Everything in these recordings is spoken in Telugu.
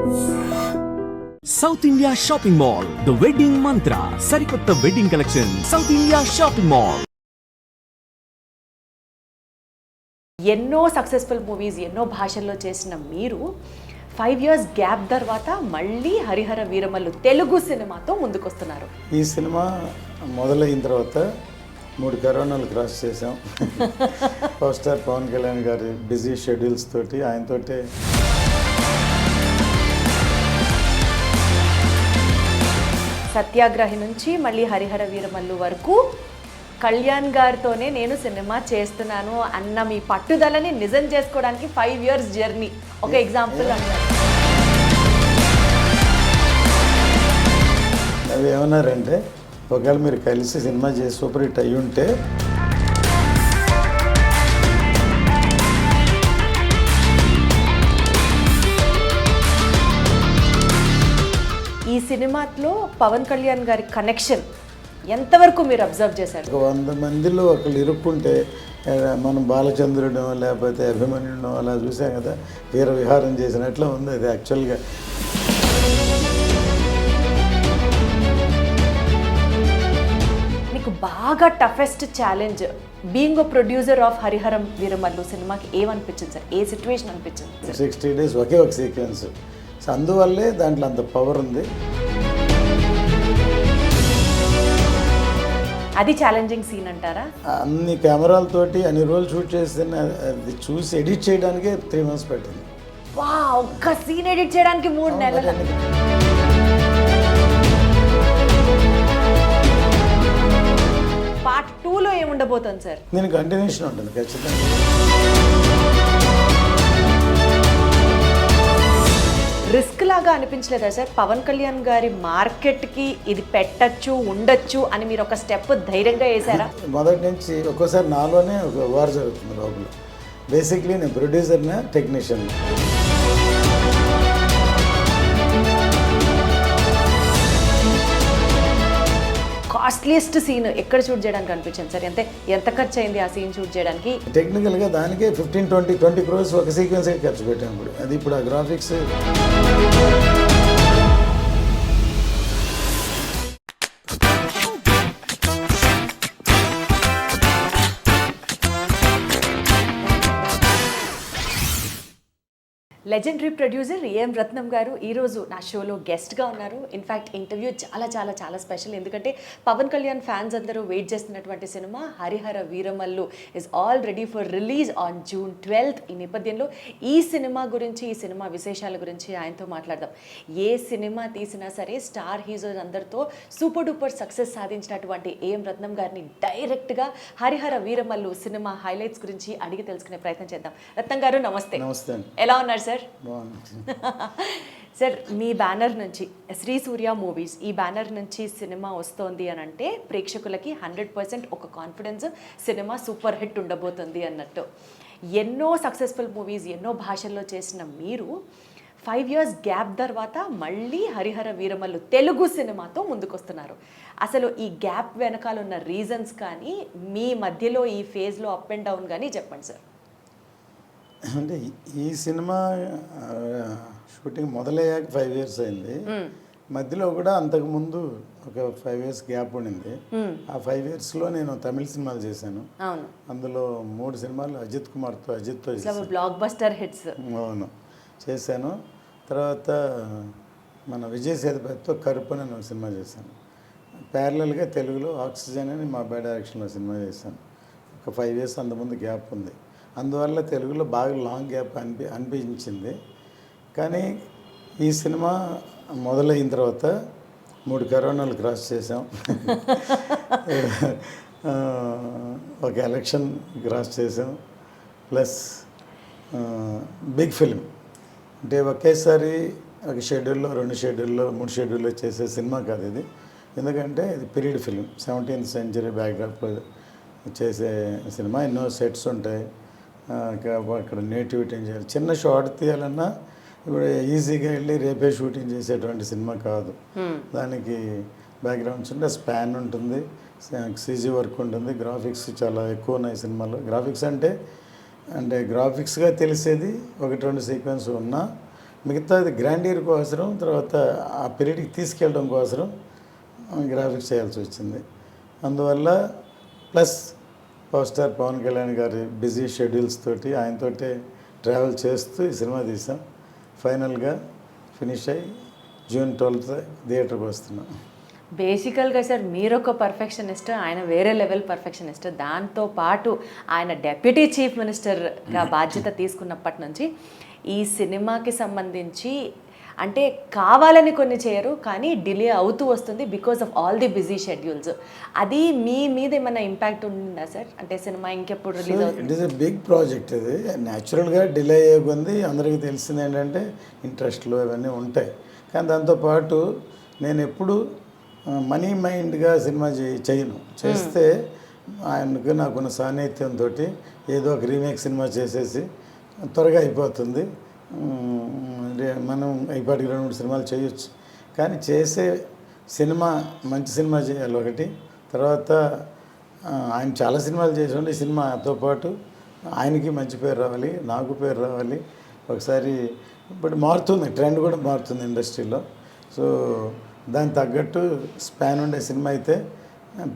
South India shopping mall the wedding మంత్ర సరికొత్త wedding collection south India shopping mall. ఎన్నో సక్సెస్ఫుల్ మూవీస్ ఎన్నో భాషల్లో చేసిన మీరు 5 years గ్యాప్ తర్వాత మళ్ళీ హరిహర వీరమల్లు తెలుగు సినిమాతో ముందుకొస్తున్నారు. ఈ సినిమా మొదలైన తర్వాత 3 కరోనాలు క్రాస్ చేసాం. పవర్ స్టార్ పవన్ కళ్యాణ్ గారి బిజీ షెడ్యూల్స్ తోటి ఆయనతోటే సత్యాగ్రహి నుంచి మళ్ళీ హరిహర వీరమల్లు వరకు కళ్యాణ్ గారితోనే నేను సినిమా చేస్తున్నాను అన్న మీ పట్టుదలని నిజం చేసుకోవడానికి 5 years జర్నీ ఒక ఎగ్జాంపుల్ అన్నారు. అవి ఏమన్నారంటే ఒకవేళ మీరు కలిసి సినిమా చేసి సూపర్ హిట్ అయ్యి ఉంటే ఈ సినిమాలో పవన్ కళ్యాణ్ గారి కనెక్షన్ ఎంతవరకు మీరు అబ్జర్వ్ చేశారు? 100 మందిలో ఒకళ్ళు ఇరుక్కుంటే మనం బాలచంద్రుడో లేకపోతే అభిమన్యుడో అలా చూసాం కదా, వీర విహారం చేసినట్లు ఉంది అది యాక్చువల్గా. మీకు బాగా toughest challenge being a producer of Hariharam Veeramallu సినిమాకి ఏమనిపించింది సార్? ఏ సిచ్యువేషన్ అనిపించింది? 60 days ఒకే ఒక సీక్వెన్స్. సో అందువల్లే దాంట్లో అంత పవర్ ఉంది. అది ఛాలెంజింగ్ సీన్ అంటారా? అన్ని కెమెరాలతోటి అన్ని రోజులు షూట్ చేసిన అది చూసి ఎడిట్ చేయడానికే 3 months పట్టింది. వా, ఒక్క సీన్ ఎడిట్ చేయడానికి 3 నెలలు. పార్ట్ 2లో ఏముండబోతుంది సార్? దీని కంటిన్యూషన్ ఉంటుంది ఖచ్చితంగా. రిస్క్ లాగా అనిపించలేదా సార్? పవన్ కళ్యాణ్ గారి మార్కెట్కి ఇది పెట్టచ్చు ఉండొచ్చు అని మీరు ఒక స్టెప్ ధైర్యంగా వేసారా? మొదటి నుంచి ఒక్కోసారి నాలోనే ఒక వార్ జరుగుతుంది లోపల. బేసిక్లీ నేను ప్రొడ్యూసర్నే, టెక్నీషియన్. కాస్ట్లీయెస్ట్ సీన్ ఎక్కడ షూట్ చేయడానికి అనిపించింది సార్? ఎంత ఖర్చు అయింది ఆ సీన్ షూట్ చేయడానికి? టెక్నికల్గా దానికే 15-20 crores ఒక సీక్వెన్స్కి ఖర్చు పెట్టాం. అది ఇప్పుడు ఆ గ్రాఫిక్స్ లెజెండరీ ప్రొడ్యూసర్ ఏఎం రత్నం గారు ఈరోజు నా షోలో గెస్ట్గా ఉన్నారు. ఇన్ఫ్యాక్ట్ ఇంటర్వ్యూ చాలా చాలా చాలా స్పెషల్, ఎందుకంటే పవన్ కళ్యాణ్ ఫ్యాన్స్ అందరూ వెయిట్ చేస్తున్నటువంటి cinema Harihara Veeramallu is all ready for release on June 12th. ఈ నేపథ్యంలో ఈ సినిమా గురించి, ఈ సినిమా విశేషాల గురించి ఆయనతో మాట్లాడదాం. ఏ సినిమా తీసినా సరే స్టార్ హీరోస్ అందరితో సూపర్ డూపర్ సక్సెస్ సాధించినటువంటి ఏఎం రత్నం గారిని డైరెక్ట్గా హరిహర వీరమల్లు సినిమా హైలైట్స్ గురించి అడిగి తెలుసుకునే ప్రయత్నం చేద్దాం. రత్నం గారు నమస్తే. నమస్తే. ఎలా ఉన్నారు సార్? బాగుంది సార్, మీ బ్యానర్ నుంచి శ్రీ సూర్య మూవీస్, ఈ బ్యానర్ నుంచి సినిమా వస్తోంది అని అంటే ప్రేక్షకులకి 100% ఒక కాన్ఫిడెన్స్, సినిమా సూపర్ హిట్ ఉండబోతుంది అన్నట్టు. ఎన్నో సక్సెస్ఫుల్ మూవీస్ ఎన్నో భాషల్లో చేసిన మీరు 5 years గ్యాప్ తర్వాత మళ్ళీ హరిహర వీరమల్లు తెలుగు సినిమాతో ముందుకొస్తున్నారు. అసలు ఈ గ్యాప్ వెనకాల ఉన్న రీజన్స్ కానీ, మీ మధ్యలో ఈ ఫేజ్లో అప్ అండ్ డౌన్ కానీ చెప్పండి సార్. అంటే ఈ సినిమా షూటింగ్ మొదలయ్యాక 5 years అయింది. మధ్యలో కూడా అంతకుముందు ఒక 5 years గ్యాప్ ఉండింది. ఆ 5 yearsలో నేను తమిళ సినిమాలు చేశాను. అందులో 3 సినిమాలు అజిత్తో బ్లాక్ బస్టర్ హిట్స్. అవును, చేశాను. తర్వాత మన విజయ్ సేతుపతితో కరుపు అని ఒక సినిమా చేశాను. ప్యారలల్గా తెలుగులో ఆక్సిజన్ అని మా బై డైరెక్షన్లో సినిమా చేశాను. ఒక 5 years అంతకుముందు గ్యాప్ ఉంది. అందువల్ల తెలుగులో బాగా లాంగ్ గ్యాప్ అనిపించింది. కానీ ఈ సినిమా మొదలైన తర్వాత 3 కరోనాలు క్రాస్ చేసాం. ఒక ఎలక్షన్ క్రాస్ చేసాం, ప్లస్ బిగ్ ఫిలిం. అంటే ఒకేసారి ఒక షెడ్యూల్లో 2 షెడ్యూల్లో 3 షెడ్యూల్లో చేసే సినిమా కాదు ఇది. ఎందుకంటే ఇది పీరియడ్ ఫిలిం, 17th century బ్యాక్డ్రాప్లో చేసే సినిమా. ఎన్నో సెట్స్ ఉంటాయి, అక్కడ నేటివిటీ చేయాలి. చిన్న షార్ట్ తీయాలన్నా ఇప్పుడు ఈజీగా వెళ్ళి రేపే షూటింగ్ చేసేటువంటి సినిమా కాదు. దానికి బ్యాక్గ్రౌండ్స్ ఉంటే స్పాన్ ఉంటుంది, సీజీ వర్క్ ఉంటుంది, గ్రాఫిక్స్ చాలా ఎక్కువ ఉన్నాయి సినిమాలో. గ్రాఫిక్స్ అంటే గ్రాఫిక్స్గా తెలిసేది 1-2 సీక్వెన్స్ ఉన్నా మిగతాది గ్రాండీర్ కోసరం, తర్వాత ఆ పీరియడ్కి తీసుకెళ్ళడం కోసరం గ్రాఫిక్స్ చేయాల్సి వచ్చింది. అందువల్ల plus power star Pawan Kalyan గారి బిజీ షెడ్యూల్స్ తోటి ఆయనతోటే ట్రావెల్ చేస్తూ ఈ సినిమా తీసాం. ఫైనల్గా ఫినిష్ అయ్యి June 12th థియేటర్కి వస్తున్నాం. బేసికల్గా సార్ మీరు ఒక పర్ఫెక్షనిస్ట్, ఆయన వేరే లెవెల్ పర్ఫెక్షనిస్ట్. దాంతో పాటు ఆయన డెప్యూటీ చీఫ్ మినిస్టర్గా బాధ్యత తీసుకున్నప్పటి నుంచి ఈ సినిమాకి సంబంధించి అంటే కావాలని కొన్ని చేయరు, కానీ డిలే అవుతూ వస్తుంది because of all the busy schedules. అది మీ మీద ఏమైనా ఇంపాక్ట్ ఉందా సార్? అంటే సినిమా ఇంకెప్పుడు రిలీజ్ అవుతుంది? It is a big project. ఇది న్యాచురల్గా డిలే అయ్యే కొంది అందరికీ తెలిసింది ఏంటంటే ఇంట్రెస్ట్లు అవన్నీ ఉంటాయి. కానీ దాంతోపాటు నేను ఎప్పుడు మనీ మైండ్గా సినిమా చేయను. చేస్తే ఆయనకు నాకున్న సాన్నిధ్యంతో ఏదో ఒక రీమేక్ సినిమా చేసేసి త్వరగా అయిపోతుంది, మనం ఇప్పటికి 2-3 సినిమాలు చేయొచ్చు. కానీ చేసే సినిమా మంచి సినిమా చేయాలి ఒకటి. తర్వాత ఆయన చాలా సినిమాలు చేసి ఈ సినిమాతో పాటు ఆయనకి మంచి పేరు రావాలి, నాకు పేరు రావాలి. ఒకసారి ఇప్పుడు మారుతుంది, ట్రెండ్ కూడా మారుతుంది ఇండస్ట్రీలో. సో దానికి తగ్గట్టు స్పాన్ ఉండే సినిమా అయితే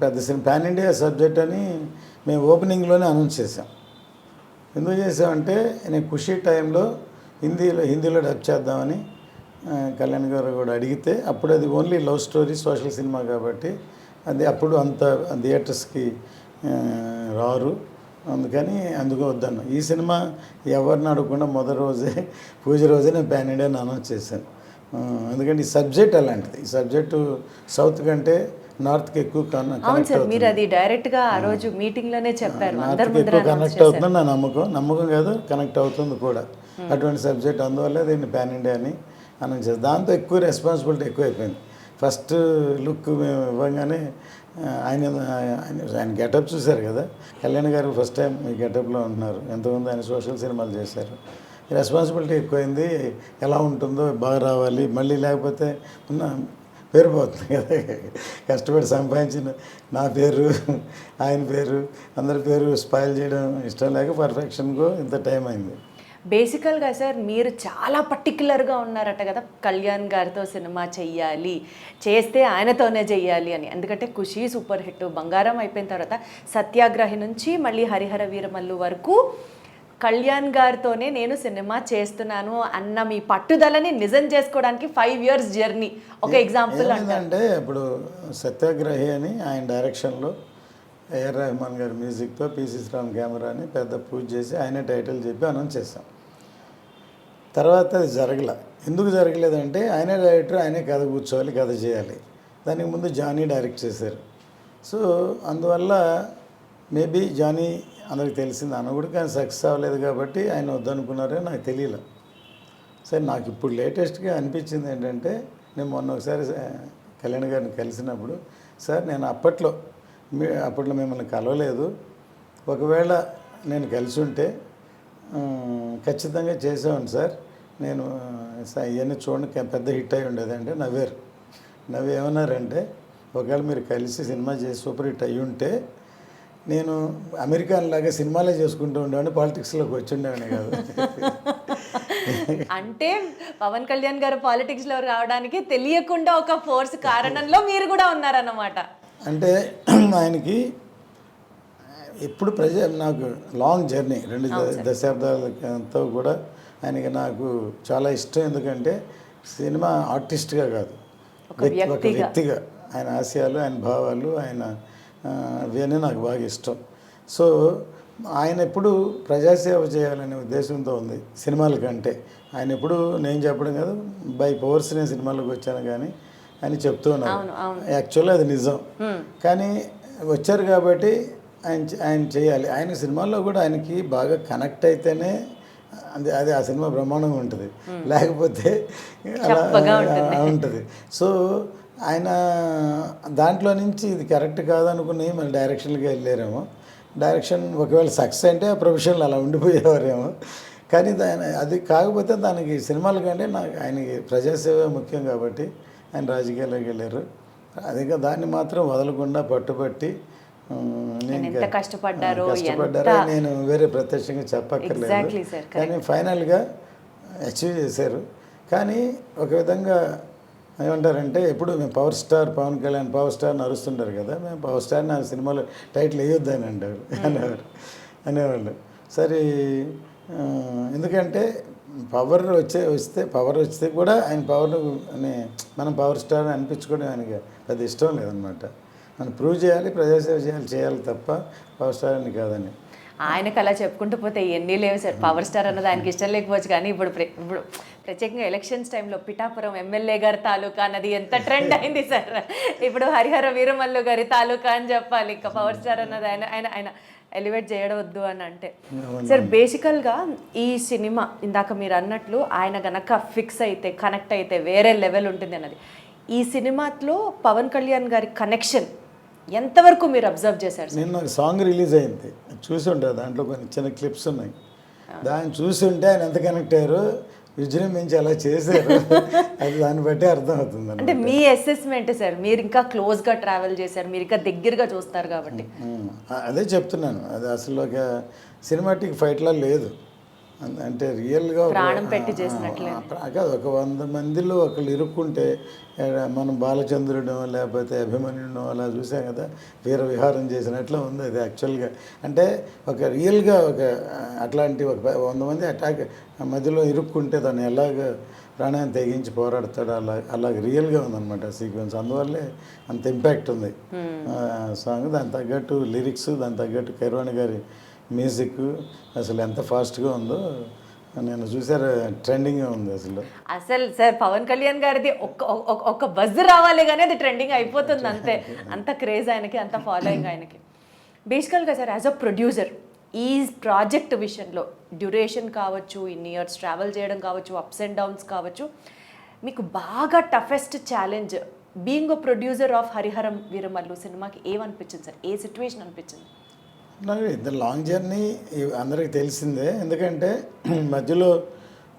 పెద్ద సినిమా, పాన్ ఇండియా సబ్జెక్ట్ అని మేము ఓపెనింగ్లోనే అనౌన్స్ చేసాం. ఎందుకు చేసామంటే నేను ఖుషీ టైంలో హిందీలో డబ్ చేద్దామని కళ్యాణ్ గారు కూడా అడిగితే, అప్పుడు అది only love story social cinema కాబట్టి అది అప్పుడు అంత థియేటర్స్కి రారు, అందుకని అందుకు వద్దాను. ఈ సినిమా ఎవరిని అడగకుండా మొదటి రోజే పూజ రోజే నేను పాన్ ఇండియాని అనౌన్స్ చేశాను. ఎందుకంటే ఈ సబ్జెక్ట్ అలాంటిది. ఈ సబ్జెక్టు సౌత్ కంటే నార్త్కి ఎక్కువ కనెక్ట్ అవుతుంది. మీరు అది డైరెక్ట్గా ఆ రోజు మీటింగ్లోనే చెప్పారు. నార్త్కి ఎక్కువ కనెక్ట్ అవుతుంది నా నమ్మకం కాదు, కనెక్ట్ అవుతుంది కూడా అటువంటి సబ్జెక్ట్. అందువల్ల దీన్ని పాన్ ఇండియా అని అనౌన్స్ చేస్తాం. దాంతో ఎక్కువ రెస్పాన్సిబిలిటీ ఎక్కువైపోయింది. ఫస్ట్ లుక్ మేము ఇవ్వగానే ఆయన గెటప్ చూశారు కదా, కళ్యాణ్ గారు ఫస్ట్ టైం ఈ గెటప్లో ఉంటున్నారు. ఎంతమంది ఆయన సోషల్ సినిమాలు చేశారు. రెస్పాన్సిబిలిటీ ఎక్కువైంది. ఎలా ఉంటుందో బాగా రావాలి, మళ్ళీ లేకపోతే ఉన్న పేరు పోతుంది కదా, కష్టపడి సంపాదించిన నా పేరు ఆయన పేరు అందరి పేరు స్పాయిల్ చేయడం ఇష్టం లేక పర్ఫెక్షన్కు ఇంత టైం అయింది. బేసికల్గా సార్ మీరు చాలా పర్టికులర్గా ఉన్నారట కదా, కళ్యాణ్ గారితో సినిమా చెయ్యాలి, చేస్తే ఆయనతోనే చెయ్యాలి అని. ఎందుకంటే ఖుషీ సూపర్ హిట్, బంగారం అయిపోయిన తర్వాత సత్యాగ్రహి నుంచి మళ్ళీ హరిహర వీరమల్లు వరకు కళ్యాణ్ గారితోనే నేను సినిమా చేస్తున్నాను అన్న మీ పట్టుదలని నిజం చేసుకోవడానికి 5 years జర్నీ ఒక ఎగ్జాంపుల్ అంటే ఇప్పుడు సత్యాగ్రహి అని ఆయన డైరెక్షన్లో ఏఆర్ రెహమాన్ గారి మ్యూజిక్తో పిసి శ్రీరామ్ కెమెరా అని పెద్ద పూజ చేసి ఆయనే టైటిల్ చెప్పి అనౌన్స్ చేస్తాం. తర్వాత అది జరగల. ఎందుకు జరగలేదంటే ఆయనే డైరెక్టర్, ఆయనే కథ కూర్చోవాలి, కథ చేయాలి. దానికి ముందు జానీ డైరెక్ట్ చేశారు. సో అందువల్ల మేబీ జానీ అందరికి తెలిసింది అన్న కూడా, కానీ సక్సెస్ అవ్వలేదు కాబట్టి ఆయన వద్దనుకున్నారో నాకు తెలియలే. సరే, నాకు ఇప్పుడు లేటెస్ట్గా అనిపించింది ఏంటంటే, నేను మొన్న ఒకసారి కళ్యాణ్ గారిని కలిసినప్పుడు, సార్ నేను అప్పట్లో మిమ్మల్ని కలవలేదు, ఒకవేళ నేను కలిసి ఉంటే ఖచ్చితంగా చేసేవాడిని సార్, నేను ఇవన్నీ చూడండి పెద్ద హిట్ అయి ఉండేది అంటే నవ్వు ఏమన్నారంటే, ఒకవేళ మీరు కలిసి సినిమా చేసి సూపర్ హిట్ అయ్యి ఉంటే నేను అమెరికన్ లాగా సినిమాలే చేసుకుంటూ ఉండేవాడిని, పాలిటిక్స్లోకి వచ్చి ఉండేవాడిని కాదు. అంటే పవన్ కళ్యాణ్ గారు పాలిటిక్స్లో రావడానికి తెలియకుండా ఒక ఫోర్స్ కారణంలో మీరు కూడా ఉన్నారన్నమాట. అంటే ఆయనకి ఎప్పుడు నాకు లాంగ్ జర్నీ 2 దశాబ్దాలతో కూడా ఆయనకి నాకు చాలా ఇష్టం. ఎందుకంటే సినిమా ఆర్టిస్ట్గా కాదు, ఒక వ్యక్తిగా ఆయన ఆశయాలు, ఆయన భావాలు, ఆయన అవన్నీ నాకు బాగా ఇష్టం. సో ఆయన ఎప్పుడు ప్రజాసేవ చేయాలనే ఉద్దేశంతో ఉంది సినిమాల కంటే. ఆయన ఎప్పుడు నేను చెప్పడం కాదు, బై పవర్స్ నేను సినిమాలకు వచ్చాను కానీ అని చెప్తూ ఉన్నాను. యాక్చువల్గా అది నిజం. కానీ వచ్చారు కాబట్టి ఆయన చేయాలి. ఆయన సినిమాల్లో కూడా ఆయనకి బాగా కనెక్ట్ అయితేనే అది ఆ సినిమా బ్రహ్మాండంగా ఉంటుంది, లేకపోతే అలా ఉంటుంది. సో ఆయన దాంట్లో నుంచి ఇది కరెక్ట్ కాదనుకుని మళ్ళీ డైరెక్షన్కి వెళ్ళారేమో. డైరెక్షన్ ఒకవేళ సక్సెస్ అంటే ఆ ప్రొఫెషన్లు అలా ఉండిపోయేవారేమో. కానీ అది కాకపోతే దానికి సినిమాల కంటే ఆయనకి ప్రజాసేవ ముఖ్యం కాబట్టి ఆయన రాజకీయాల్లోకి వెళ్ళారు. అదిగా దాన్ని మాత్రం వదలకుండా పట్టుబట్టి కష్టపడ్డారో నేను వేరే ప్రత్యక్షంగా చెప్పక్కర్లేదు. కానీ ఫైనల్గా అచీవ్ చేశారు. కానీ ఒక విధంగా ఏమంటారంటే ఎప్పుడు మేము power star Pawan Kalyan power star నరుస్తుంటారు కదా, మేము పవర్ స్టార్ నా సినిమాలో టైటిల్ వేయొద్దు అని అంటారు అనేవాళ్ళు. సరే ఎందుకంటే పవర్ వస్తే కూడా ఆయన పవర్ అని మనం పవర్ స్టార్ అని అనిపించుకోవడం ఆయనకి పెద్ద ఇష్టం లేదనమాట. మనం ప్రూవ్ చేయాలి, ప్రజాసేవ చేయాలి తప్ప పవర్ స్టార్ అని కాదని. ఆయనకు అలా చెప్పుకుంటూ పోతే ఎన్ని లేవు సార్. పవర్ స్టార్ అన్నది ఆయనకి ఇష్టం లేకపోవచ్చు, కానీ ఇప్పుడు ప్రత్యేకంగా ఎలక్షన్స్ టైంలో పిఠాపురం ఎమ్మెల్యే గారి తాలూకా అన్నది ఎంత ట్రెండ్ అయింది సార్. ఇప్పుడు హరిహర వీరమల్లు గారి తాలూకా అని చెప్పాలి. ఇంకా పవర్ స్టార్ అన్నది ఆయన ఎలివేట్ చేయవద్దు అని అంటే. సార్ బేసికల్గా ఈ సినిమా ఇందాక మీరు అన్నట్లు ఆయన గనక ఫిక్స్ అయితే కనెక్ట్ అయితే వేరే లెవెల్ ఉంటుంది అన్నది. ఈ సినిమాలో పవన్ కళ్యాణ్ గారి కనెక్షన్ ఎంతవరకు మీరు అబ్జర్వ్ చేశారు? నిన్న ఒక సాంగ్ రిలీజ్ అయింది, చూసి ఉంటారు. దాంట్లో కొన్ని చిన్న క్లిప్స్ ఉన్నాయి. దాన్ని చూసి ఉంటే ఆయన ఎంత కనెక్ట్ అయ్యారు, విజృంభించి అలా చేశారు, అది దాన్ని బట్టి అర్థమవుతుంది. అంటే మీ అసెస్మెంట్ సార్, మీరు ఇంకా క్లోజ్గా ట్రావెల్ చేశారు, మీరు ఇంకా దగ్గరగా చూస్తారు కాబట్టి. అదే చెప్తున్నాను, అది అసలు ఒక సినిమాటిక్ ఫైట్లా లేదు. అంటే రియల్గా ప్రాణం పెట్టి చేసినట్లే కాదు. ఒక 100 మందిలో ఒకళ్ళు ఇరుక్కుంటే మనం బాలచంద్రుడు లేకపోతే అభిమన్యుడు అలా చూసాం కదా, వీర విహారం చేసినట్లు ఉంది అది యాక్చువల్గా. అంటే ఒక రియల్గా ఒక అట్లాంటి ఒక 100 మంది అటాక్ మధ్యలో ఇరుక్కుంటే దాన్ని ఎలాగ ప్రాణాన్ని తెగించి పోరాడతాడు, అలాగ రియల్గా ఉందన్నమాట సీక్వెన్స్. అందువల్లే అంత ఇంపాక్ట్ ఉంది సాంగ్. దాని తగ్గట్టు లిరిక్స్, దాని తగ్గట్టు కైరవాణి గారి మ్యూజిక్ అసలు ఎంత ఫాస్ట్గా ఉందో నేను చూసారు, ట్రెండింగ్గా ఉంది అసలు సార్. పవన్ కళ్యాణ్ గారిది ఒక్క బజ్ రావాలి కానీ అది ట్రెండింగ్ అయిపోతుంది అంతే. అంత క్రేజ్ ఆయనకి, అంత ఫాలోయింగ్ ఆయనకి. బేసికల్గా సార్ యాజ్ అ ప్రొడ్యూసర్ ఈ ప్రాజెక్ట్ విషయంలో డ్యూరేషన్ కావచ్చు, ఇన్ని ఇయర్స్ ట్రావెల్ చేయడం కావచ్చు, అప్స్ అండ్ డౌన్స్ కావచ్చు, మీకు బాగా toughest challenge being a producer of Hariharam Veeramallu సినిమాకి ఏమనిపించింది సార్? ఏ సిచ్యువేషన్ అనిపించింది? నాకు ఇది లాంగ్ జర్నీ అందరికీ తెలిసిందే. ఎందుకంటే మధ్యలో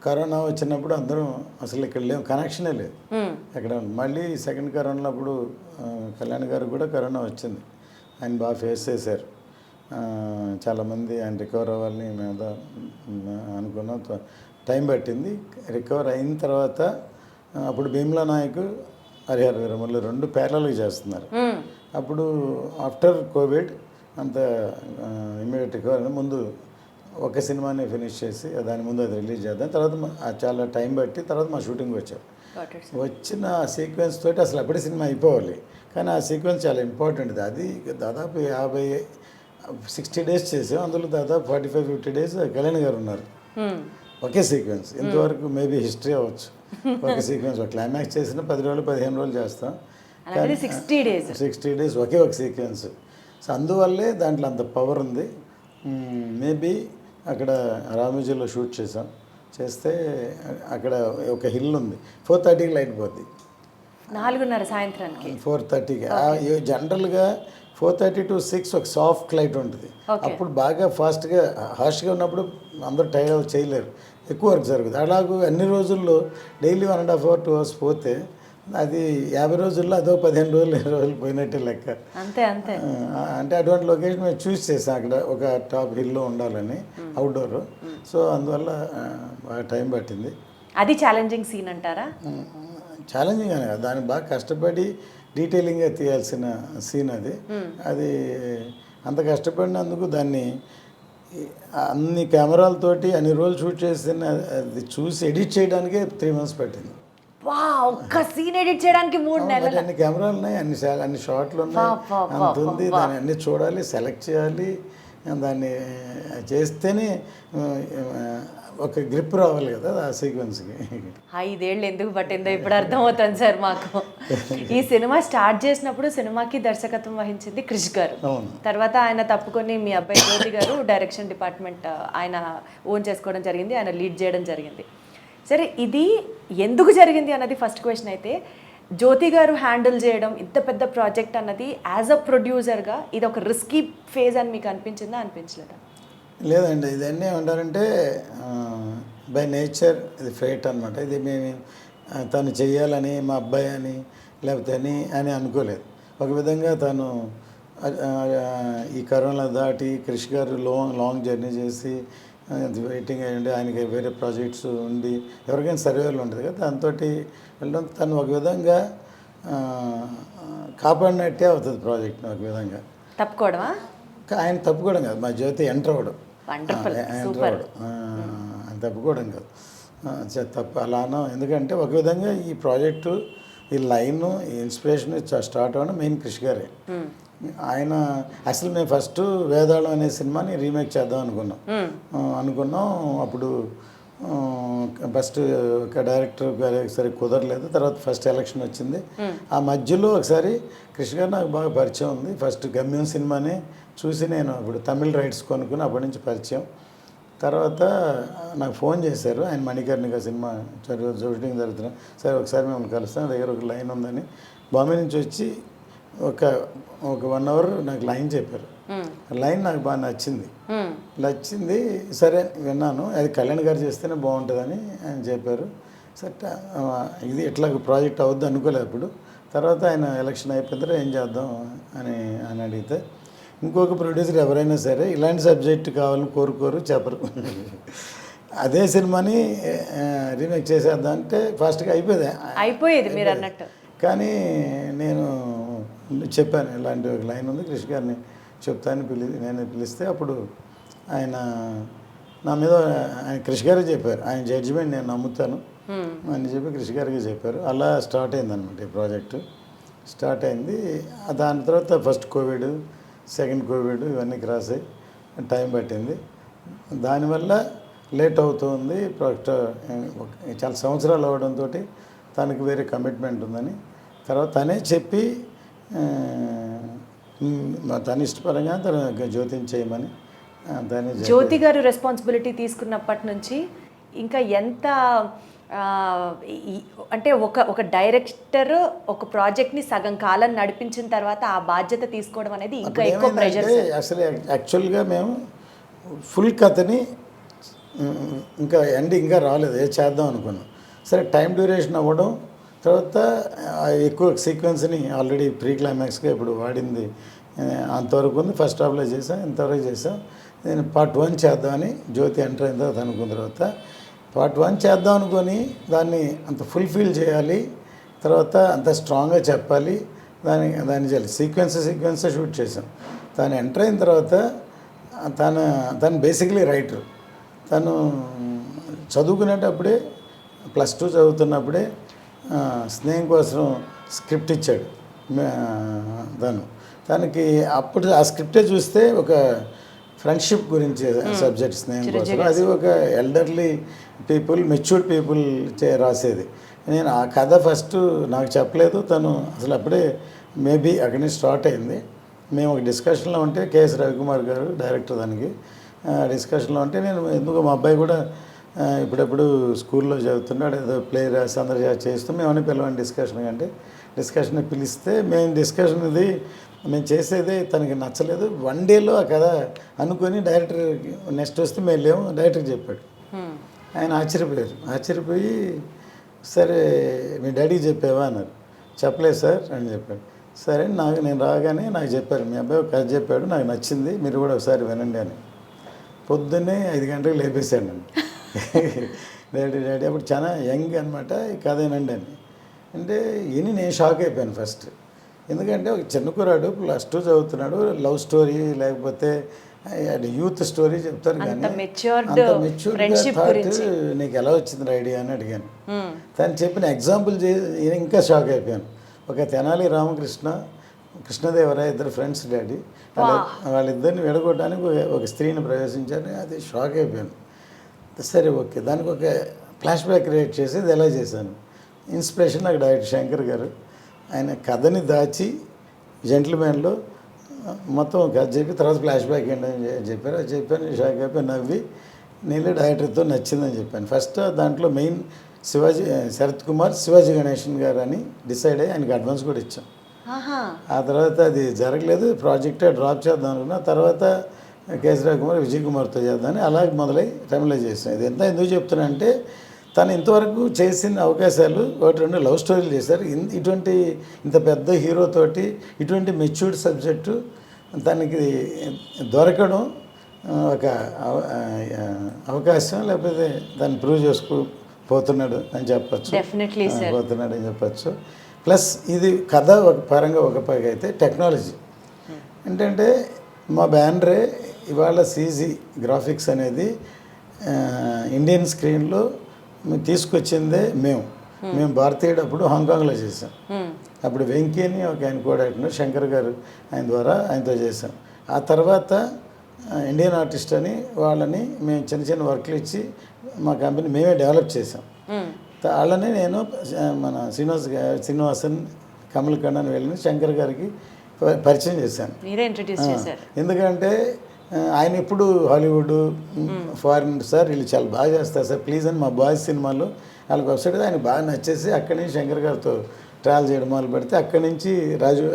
కరోనా వచ్చినప్పుడు అందరం అసలు ఇక్కడ లేవు, కనెక్షనే లేదు ఎక్కడ. మళ్ళీ సెకండ్ కరోనాలో అప్పుడు కళ్యాణ్ గారు కూడా కరోనా వచ్చింది, ఆయన బాగా ఫేస్ చేశారు. చాలామంది ఆయన రికవర్ అవ్వాలని మేము అనుకున్నాం, టైం పట్టింది. రికవర్ అయిన తర్వాత అప్పుడు భీమ్లా నాయక్ హరిహర వీరమల్లు 2 ప్యారలల్గా చేస్తున్నారు. అప్పుడు ఆఫ్టర్ కోవిడ్ అంత ఇమ్మీడియట్ రికవర్ ముందు ఒక సినిమాని ఫినిష్ చేసి దాని ముందు అది రిలీజ్ చేద్దాం, తర్వాత చాలా టైం బట్టి తర్వాత మా షూటింగ్ వచ్చారు. వచ్చిన ఆ సీక్వెన్స్ తోటి అసలు అప్పుడే సినిమా అయిపోవాలి, కానీ ఆ సీక్వెన్స్ చాలా ఇంపార్టెంట్. అది దాదాపు 60 డేస్ చేసాం, అందులో దాదాపు 45-50 డేస్ కళ్యాణ్ గారు ఉన్నారు ఒకే సీక్వెన్స్. ఇంతవరకు మేబీ హిస్టరీ అవ్వచ్చు. ఒక సీక్వెన్స్ ఒక క్లైమాక్స్ చేసిన 10 రోజులు 15 రోజులు చేస్తాం, 60 డేస్ ఒకే ఒక సీక్వెన్స్. సో అందువల్లే దాంట్లో అంత పవర్ ఉంది. మేబీ అక్కడ రామోజీలో షూట్ చేస్తే అక్కడ ఒక హిల్ ఉంది, 4:30కి లైట్ పోద్ది, 4:30 సాయంత్రానికి 4:30కి. జనరల్గా 4:30 to 6 ఒక సాఫ్ట్ లైట్ ఉంటుంది. అప్పుడు బాగా ఫాస్ట్గా హార్ష్గా ఉన్నప్పుడు అందరూ టైర్ చేయలేరు, ఎక్కువ వర్క్ జరుగుతుంది. అలాగే అన్ని రోజుల్లో డైలీ 1.5 hours 2 hours పోతే అది 50 రోజుల్లో అదో 15 రోజులు 20 రోజులు పోయినట్టే లెక్క. అంతే అంతే. అంటే అటువంటి లొకేషన్ మేము చూస్ చేసాం, అక్కడ ఒక టాప్ హిల్లో ఉండాలని అవుట్డోర్. సో అందువల్ల బాగా టైం పట్టింది. అది ఛాలెంజింగ్ సీన్ అంటారా? ఛాలెంజింగ్ అని కాదు, దాన్ని బాగా కష్టపడి డీటెయిలింగ్గా తీయాల్సిన సీన్ అది. అది అంత కష్టపడినందుకు దాన్ని అన్ని కెమెరాలతోటి అన్ని రోజులు షూట్ చేసిన అది చూసి ఎడిట్ చేయడానికే 3 months పట్టింది. ఒక్క సీన్ ఎడిట్ చేయడానికి 3 నెలలు. అన్ని కెమెరాలు ఉన్నాయి, అన్ని షాట్లు ఉన్నాయి, అంత ఉంది. దాన్ని అన్ని చూడాలి, సెలెక్ట్ చేయాలి, దాన్ని చేస్తేనే ఒక గ్రిప్ రావాలి కదా ఆ సీక్వెన్స్కి. 5 ఏళ్ళు ఎందుకు పట్టిందో ఇప్పుడు అర్థమవుతుంది సార్ మాకు. ఈ సినిమా స్టార్ట్ చేసినప్పుడు సినిమాకి దర్శకత్వం వహించింది క్రిష్ గారు. తర్వాత ఆయన తప్పుకొని మీ అబ్బాయి జ్యోతి గారు డైరెక్షన్ డిపార్ట్మెంట్ ఆయన ఓన్ చేసుకోవడం జరిగింది, ఆయన లీడ్ చేయడం జరిగింది. సరే, ఇది ఎందుకు జరిగింది అన్నది ఫస్ట్ క్వశ్చన్ అయితే, జ్యోతి గారు హ్యాండిల్ చేయడం ఇంత పెద్ద ప్రాజెక్ట్ అన్నది యాజ్ అ ప్రొడ్యూసర్గా ఇది ఒక రిస్కీ ఫేజ్ అని మీకు అనిపించిందా, అనిపించలేదా? లేదండి, ఇదన్నీ ఏమంటారంటే బై నేచర్ ఇది ఫేట్ అనమాట. ఇది మేము తను చెయ్యాలని మా అబ్బాయి అని లేకపోతే అని అనుకోలేదు. ఒక విధంగా తను ఈ కరోనా దాటి క్రిష్ గారు లాంగ్ జర్నీ చేసి అది వెయిటింగ్ అయ్యండి, ఆయనకి వేరే ప్రాజెక్ట్స్ ఉండి ఎవరికైనా సర్వేలు ఉంటుంది కదా, దాంతో వెళ్ళడం తను ఒక విధంగా కాపాడినట్టే అవుతుంది ప్రాజెక్ట్ని ఒక విధంగా. తప్పుకోవడమా? ఆయన తప్పుకోవడం కాదు, మా జ్యోతి ఎంటర్ అవ్వడం, వండర్ఫుల్, ఎంటర్ సూపర్. అవ్వడం ఆయన తప్పుకోవడం కాదు, తప్పు అలానో. ఎందుకంటే ఒక విధంగా ఈ ప్రాజెక్టు, ఈ లైన్, ఈ ఇన్స్పిరేషన్ స్టార్ట్ అవ్వడం మెయిన్ కృషి గారే. ఆయన అసలు మేము ఫస్ట్ వేదాళం అనే సినిమాని రీమేక్ చేద్దాం అనుకున్నాం. అప్పుడు ఫస్ట్ ఒక డైరెక్టర్ గారు సరే కుదరలేదు. తర్వాత ఫస్ట్ ఎలక్షన్ వచ్చింది. ఆ మధ్యలో ఒకసారి కృష్ణ గారు నాకు బాగా పరిచయం ఉంది. ఫస్ట్ గమ్యం సినిమాని చూసి నేను అప్పుడు తమిళ్ రైట్స్ కొనుక్కుని అప్పటి నుంచి పరిచయం. తర్వాత నాకు ఫోన్ చేశారు, ఆయన మణికర్ణిక సినిమా షూటింగ్ జరుగుతున్నా, సరే ఒకసారి మిమ్మల్ని కలుస్తాను, దగ్గర ఒక లైన్ ఉందని. బాంబే నుంచి వచ్చి ఒక 1 అవర్ నాకు లైన్ చెప్పారు. లైన్ నాకు బాగా నచ్చింది. సరే విన్నాను, అది కళ్యాణ్ గారు చేస్తేనే బాగుంటుందని ఆయన చెప్పారు. సరే ఇది ఇట్లా ప్రాజెక్ట్ అవుద్ది అనుకోలేదు అప్పుడు. తర్వాత ఆయన ఎలక్షన్ అయిపోయిన తర్వాత ఏం చేద్దాం అని అడిగితే, ఇంకొక ప్రొడ్యూసర్ ఎవరైనా సరే ఇలాంటి సబ్జెక్ట్ కావాలని కోరుకోరు, చెప్పరు. అదే సినిమాని రీమేక్ చేసేద్దాం అంటే ఫాస్ట్గా అయిపోయేది మీరు అన్నట్టు. కానీ నేను చెప్పాను, ఇలాంటి ఒక లైన్ ఉంది, కృష్ణ గారిని చెప్తాను నేను పిలిస్తే అప్పుడు ఆయన నా మీద కృష్ణ గారే చెప్పారు, ఆయన జడ్జిమెంట్ నేను నమ్ముతాను అని చెప్పి కృష్ణ గారికి చెప్పారు. అలా స్టార్ట్ అయింది అనమాట ఈ ప్రాజెక్టు. స్టార్ట్ అయింది. దాని తర్వాత ఫస్ట్ కోవిడ్, సెకండ్ కోవిడ్ ఇవన్నీ క్రాస్ అయ్యి టైం పట్టింది. దానివల్ల లేట్ అవుతుంది ప్రాజెక్ట్. చాలా సంవత్సరాలు అవ్వడంతో తనకి వేరే కమిట్మెంట్ ఉందని తర్వాత తనే చెప్పి తన ఇష్టపరంగా తన జ్యోతిని చేయమని దాన్ని జ్యోతి గారు రెస్పాన్సిబిలిటీ తీసుకున్నప్పటి నుంచి ఇంకా ఎంత అంటే ఒక డైరెక్టర్ ఒక ప్రాజెక్ట్ని సగం కాలం నడిపించిన తర్వాత ఆ బాధ్యత తీసుకోవడం అనేది ఇంకా ఎక్కువ ప్రెషర్. అసలు యాక్చువల్గా మేము ఫుల్ కథని ఇంకా ఇంకా రాలేదు, ఏ చేద్దాం అనుకున్నాం. సరే టైం డ్యూరేషన్ అవ్వడం, తర్వాత ఎక్కువ సీక్వెన్స్ని ఆల్రెడీ ప్రీ క్లైమాక్స్గా ఇప్పుడు వాడింది అంతవరకు ఉంది. ఫస్ట్ హాఫ్లో చేసాం, ఇంతవరకు చేసాం. నేను పార్ట్ 1 చేద్దామని జ్యోతి ఎంటర్ అయిన తర్వాత అనుకున్న తర్వాత పార్ట్ 1 చేద్దాం అనుకొని దాన్ని అంత ఫుల్ఫిల్ చేయాలి, తర్వాత అంత స్ట్రాంగ్గా చెప్పాలి, దాన్ని చేయాలి. సీక్వెన్స్ షూట్ చేసాం. తను ఎంటర్ అయిన తర్వాత తను బేసిక్లీ రైటర్. తను చదువుకునేటప్పుడే +2 చదువుతున్నప్పుడే స్నేహం కోసం స్క్రిప్ట్ ఇచ్చాడు తనకి. అప్పుడు ఆ స్క్రిప్టే చూస్తే ఒక ఫ్రెండ్షిప్ గురించి సబ్జెక్ట్ స్నేహం కోసం, అది ఒక ఎల్డర్లీ పీపుల్, మెచ్యూర్డ్ పీపుల్ రాసేది. నేను ఆ కథ ఫస్ట్ నాకు చెప్పలేదు, తను అసలు అప్పుడే మేబీ అక్కడి నుంచి స్టార్ట్ అయింది. మేము ఒక డిస్కషన్లో ఉంటే కేఎస్ రవికుమార్ గారు డైరెక్టర్, దానికి డిస్కషన్లో ఉంటే నేను ఎందుకు మా అబ్బాయి కూడా ఇప్పుడెప్పుడు స్కూల్లో చదువుతున్నాడు, ఏదో ప్లే రాసి అందరూ చేస్తూ మేమని పిలవండి డిస్కషన్ పిలిస్తే డిస్కషన్ ఇది మేము చేసేది తనకి నచ్చలేదు. 1 డేలో ఆ కథ అనుకొని డైరెక్టర్ నెక్స్ట్ వస్తే మేము లేము డైరెక్టర్కి చెప్పాడు. ఆయన ఆశ్చర్యపోయి సరే మీ డాడీకి చెప్పావా అన్నారు. చెప్పలేదు సార్ అని చెప్పాడు. సరే నేను రాగానే నాకు చెప్పారు, మీ అబ్బాయి ఒక కథ చెప్పాడు, నాకు నచ్చింది, మీరు కూడా ఒకసారి వినండి అని. పొద్దున్నే 5 గంటలకు లేపేశాడు నన్ను. డాడీ అప్పుడు చాలా యంగ్ అనమాట, ఈ కథ వినండి అని అంటే నేను షాక్ అయిపోయాను ఫస్ట్. ఎందుకంటే ఒక చిన్న కుర్రాడు +2 చదువుతున్నాడు, లవ్ స్టోరీ లేకపోతే యూత్ స్టోరీ చెప్తారు, కానీ అంత మెచ్యూర్డ్ నీకు ఎలా వచ్చింది ఐడియా అని అడిగాను. తను చెప్పిన ఎగ్జాంపుల్ ఇంకా షాక్ అయిపోయాను. ఒక తెనాలి రామకృష్ణ, కృష్ణదేవరాయ ఇద్దరు ఫ్రెండ్స్ డాడీ, వాళ్ళిద్దరిని విడగొట్టడానికి ఒక స్త్రీని ప్రవేశించారు. అది షాక్ అయిపోయాను. సరే ఓకే, దానికి ఒక ఫ్లాష్ బ్యాక్ క్రియేట్ చేసి ఇది ఎలా చేశాను. ఇన్స్పిరేషన్ నాకు డైరెక్టర్ శంకర్ గారు, ఆయన కథని దాచి జెంటిల్మెన్లో మొత్తం కథ చెప్పి తర్వాత ఫ్లాష్ బ్యాక్ ఏంటని చెప్పారు. అది చెప్పాను, షాక్ అయిపోయి నవ్వి నేను డైరెక్టర్తో నచ్చిందని చెప్పాను. ఫస్ట్ దాంట్లో మెయిన్ శరత్ కుమార్, శివాజీ గణేషన్ గారు అని డిసైడ్ అయ్యి ఆయనకి అడ్వాన్స్ కూడా ఇచ్చాం. ఆ తర్వాత అది జరగలేదు, ప్రాజెక్టే డ్రాప్ చేద్దాం అనుకున్నా. తర్వాత కేసీఆర్ కుమార్, విజయ్ కుమార్తో చేద్దామని అలాగే మొదలై టైంలో చేసాం. ఇది ఎందుకు చెప్తున్నా అంటే తను ఇంతవరకు చేసిన అవకాశాలు 1-2 లవ్ స్టోరీలు చేశారు. ఇంత పెద్ద హీరోతోటి ఇటువంటి మెచ్యూర్డ్ సబ్జెక్టు తనకి దొరకడం ఒక అవకాశం, లేకపోతే దాన్ని ప్రూవ్ పోతున్నాడు అని చెప్పచ్చు. Definitely sir. పోతున్నాడు అని చెప్పచ్చు. ప్లస్ ఇది కథ ఒక పరంగా ఒక పైగా అయితే టెక్నాలజీ ఏంటంటే మా బ్యానరే ఇవాళ సీజీ గ్రాఫిక్స్ అనేది ఇండియన్ స్క్రీన్లో తీసుకొచ్చిందే మేము భారతీయుడు అప్పుడు హాంకాంగ్లో చేసాం. అప్పుడు వెంకీ అని ఒక ఆయన కోఆర్డినేటర్ శంకర్ గారు, ఆయన ద్వారా ఆయనతో చేసాం. ఆ తర్వాత ఇండియన్ ఆర్టిస్ట్ అని వాళ్ళని మేము చిన్న చిన్న వర్క్లు ఇచ్చి మా కంపెనీ మేమే డెవలప్ చేసాం. వాళ్ళని నేను మన శ్రీనివాసన్ కమల్ ఖండాన్ని వెళ్ళిన శంకర్ గారికి పరిచయం చేశాను. ఎందుకంటే ఆయన ఇప్పుడు హాలీవుడ్ ఫారిన్ సార్ వీళ్ళు చాలా బాగా చేస్తారు సార్ ప్లీజ్ అని మా బాయ్స్ సినిమాలో వాళ్ళకి వెబ్సైట్ ఆయన బాగా నచ్చేసి అక్కడి నుంచి శంకర్ గారితో ట్రావెల్ చేయడం మొదలు పెడితే అక్కడి నుంచి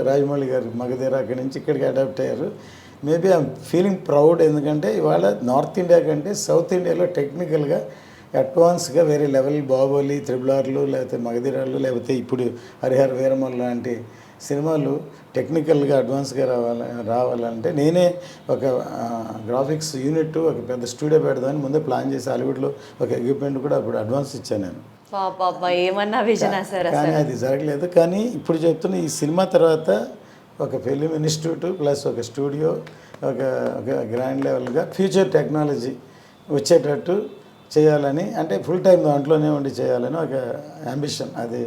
రాజమౌళి గారు మగధీర అక్కడి నుంచి ఇక్కడికి అడాప్ట్ అయ్యారు. మేబీ ఐఎమ్ ఫీలింగ్ ప్రౌడ్, ఎందుకంటే ఇవాళ నార్త్ ఇండియా కంటే సౌత్ ఇండియాలో టెక్నికల్గా అడ్వాన్స్గా వేరే లెవెల్ బాహుబలి, త్రిబులార్లు, లేకపోతే మగధీరాలు, లేకపోతే ఇప్పుడు హరిహర వీరమల్ లాంటి సినిమాలు టెక్నికల్గా అడ్వాన్స్గా రావాలంటే నేనే ఒక గ్రాఫిక్స్ యూనిట్ ఒక పెద్ద స్టూడియో పెడదామని ముందే ప్లాన్ చేసి హాలీవుడ్లో ఒక ఎక్విప్మెంట్ కూడా అప్పుడు అడ్వాన్స్ ఇచ్చాను నేను. ఏమన్నా విజన్ సార్. కానీ అది జరగలేదు. కానీ ఇప్పుడు చెప్తున్న ఈ సినిమా తర్వాత ఒక ఫిలిం ఇన్స్టిట్యూట్ ప్లస్ ఒక స్టూడియో ఒక గ్రాండ్ లెవెల్గా ఫ్యూచర్ టెక్నాలజీ వచ్చేటట్టు చేయాలని, అంటే ఫుల్ టైం దాంట్లోనే ఉండి చేయాలని ఒక అంబిషన్. అది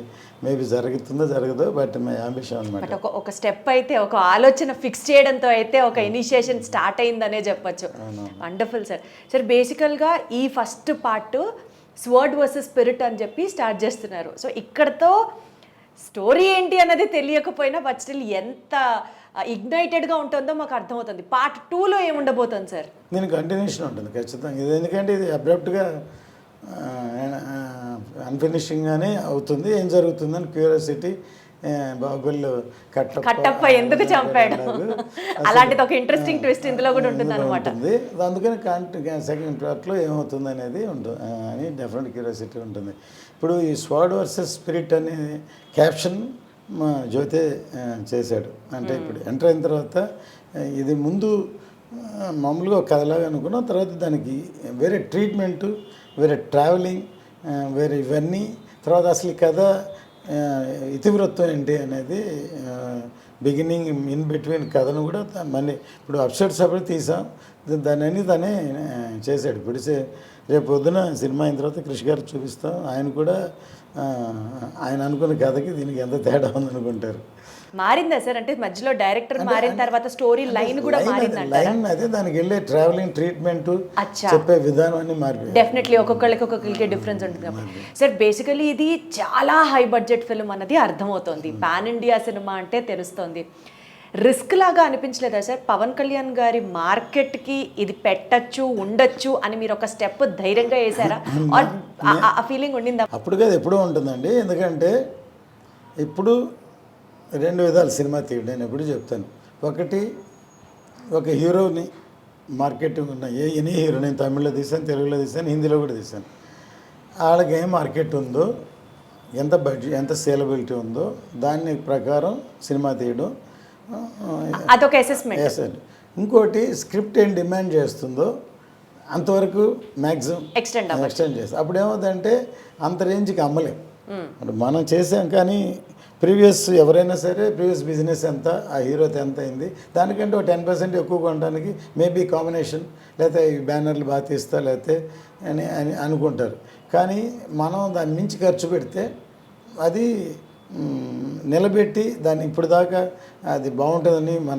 మేబీ జరుగుతుందో జరగదో, బట్ మై అంబిషన్ అనమాట. ఒక స్టెప్ అయితే, ఒక ఆలోచన ఫిక్స్ చేయడంతో అయితే ఒక ఇనిషియేషన్ స్టార్ట్ అయిందనే చెప్పచ్చు. Wonderful sir. సార్ బేసికల్గా ఈ first part sword versus spirit అని చెప్పి స్టార్ట్ చేస్తున్నారు. సో ఇక్కడతో స్టోరీ ఏంటి అన్నది తెలియకపోయినా బట్ స్టిల్ ఎంత ఇగ్నైటెడ్గా ఉంటుందో మాకు అర్థమవుతుంది. పార్ట్ 2లో ఏముండబోతుంది సార్? దీనికి కంటిన్యూషన్ ఉంటుంది ఖచ్చితంగా. ఇది ఎందుకంటే ఇది అబ్రప్ట్గా అన్ఫినిషింగ్గానే అవుతుంది. ఏం జరుగుతుందని క్యూరియాసిటీ. బాహుబలి కట్టప్ప ఎందుకు చంపాడు అలాంటిది ఒక ఇంట్రెస్టింగ్ ట్విస్ట్ ఇందులో కూడా ఉంటుంది అనమాట. అందుకని సెకండ్ పార్ట్లో ఏమవుతుంది అనేది ఉంటుంది అని డెఫినెట్ క్యూరియాసిటీ ఉంటుంది. ఇప్పుడు ఈ స్వర్డ్ వర్సెస్ స్పిరిట్ అనే క్యాప్షన్ మా జ్యోతే చేశాడు. అంటే ఇప్పుడు ఎంటర్ అయిన తర్వాత ఇది ముందు మామూలుగా ఒక కథలాగా అనుకున్నాం, తర్వాత దానికి వేరే ట్రీట్మెంటు, వేరే ట్రావెలింగ్, వేరే ఇవన్నీ, తర్వాత అసలు ఈ కథ ఇతివృత్తం ఏంటి అనేది బిగినింగ్ ఇన్ బిట్వీన్ కథను కూడా మళ్ళీ ఇప్పుడు అప్సెట్స్ అప్పుడు తీసాం. దాన్ని తనే చేశాడు. ఇప్పుడు రేపు పొద్దున సినిమా అయిన తర్వాత కృషి గారు చూపిస్తాం. ఆయన కూడా ఆయన అనుకున్న కథకి దీనికి ఎంత తేడా ఉందనుకుంటారు. మారిందా సార్? అంటే మధ్యలో డైరెక్టర్ మారిన తర్వాత స్టోరీ లైన్ కూడా మారిందంట. లైన్ అదే, దానికి వెళ్ళే ట్రావెలింగ్ ట్రీట్మెంట్ చెప్పే విధానం అన్ని మారిపోయింది. డెఫినెట్లీ ఒక్కొక్కరికి డిఫరెన్స్ ఉంటుంది సార్. బేసికలీ ఇది చాలా హై బడ్జెట్ ఫిల్మ్ అన్నది అర్థమవుతుంది. పాన్ ఇండియా సినిమా అంటే తెలుస్తుంది. రిస్క్ లాగా అనిపించలేదా సార్? పవన్ కళ్యాణ్ గారి మార్కెట్కి ఇది పెట్టచ్చు ఉండొచ్చు అని మీరు ఒక స్టెప్ ధైర్యంగా వేసారా? ఆ ఫీలింగ్ ఉండిందా? అప్పుడు కాదు, ఎప్పుడూ ఉంటుందండి. ఎందుకంటే ఇప్పుడు రెండు విధాలు సినిమా తీయడం నేను ఎప్పుడు చెప్తాను. ఒకటి, ఒక హీరోని మార్కెటింగ్ ఉన్న ఎనీ హీరో, నేను తమిళ్లో తీసాను, తెలుగులో తీసాను, హిందీలో కూడా తీసాను. వాళ్ళకి ఏం మార్కెట్ ఉందో, ఎంత బడ్జెట్, ఎంత సేలబిలిటీ ఉందో దాని ప్రకారం సినిమా తీయడం అదొక అసెస్మెంట్. ఇంకోటి, స్క్రిప్ట్ ఏం డిమాండ్ చేస్తుందో అంతవరకు మ్యాక్సిమం ఎక్స్టెండ్ చేస్తాం. అప్పుడు ఏమవుతుందంటే అంత రేంజ్కి అమ్మలేం. మనం చేసాం, కానీ ప్రీవియస్ ఎవరైనా సరే ప్రీవియస్ బిజినెస్ ఎంత, ఆ హీరోతో ఎంత అయింది, దానికంటే ఒక 10% ఎక్కువ కొనడానికి మేబీ కాంబినేషన్, లేకపోతే ఈ బ్యానర్లు బాగా తీస్తా లేకపోతే అని అనుకుంటారు. కానీ మనం దాన్ని మించి ఖర్చు పెడితే అది నిలబెట్టి దాన్ని ఇప్పుడు దాకా అది బాగుంటుందని మన